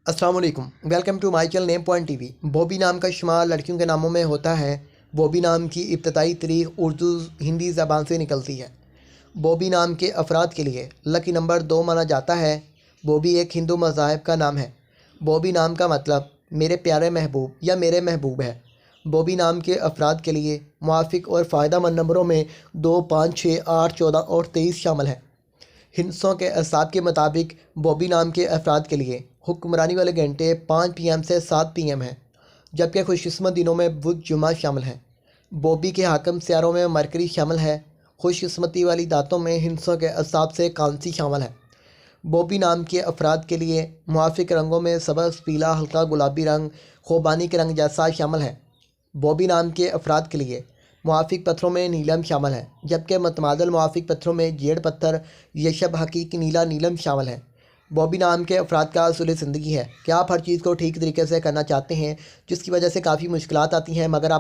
अस्सलाम वालेकुम, welcome to my channel name point TV. Bobby नाम का शुमार लड़कियों के नामों में होता है। बॉबी नाम की इब्तदाई तारीख उर्दू हिंदी ज़बान से निकलती है। बॉबी नाम के अफराद के लिए लकी नंबर 2 माना जाता है। बॉबी एक हिंदू मज़ाहब का नाम है। बॉबी नाम का मतलब मेरे प्यारे महबूब या मेरे महबूब है। बॉबी नाम के अफराद के लिए मुआफ़िक और फ़ायदेमंद नंबरों में 2, 5, 6, 8, 14 और 23 शामिल हैं। हिंदुओं के असाब के मुताबिक बॉबी नाम के अफराद के लिए हुक्मरानी वाले घंटे 5 PM से 7 PM हैं, जबकि खुशकिस्मत दिनों में बुध जुमा शामिल हैं। बॉबी के हाकम सियारों में मरकरी शामिल है। खुशकिस्मती वाली दातों में हिंदुओं के असाब से कांसी शामिल है। बॉबी नाम के अफराद के लिए मुआफ़िक रंगों में सब्ज़, पीला, हल्का गुलाबी रंग, खोबानी के रंग जैसा शामिल है। बॉबी नाम के अफराद के लिए मुआफ़िक पत्थरों में नीलम शामिल है, जबकि मतमादल मुआफ़िक पत्थरों में जेड़ पत्थर, यशब, हकीक, नीला, नीलम शामिल है। बॉबी नाम के अफराद का असूल ज़िंदगी है कि आप हर चीज़ को ठीक तरीके से करना चाहते हैं, जिसकी वजह से काफ़ी मुश्किलात आती हैं, मगर आप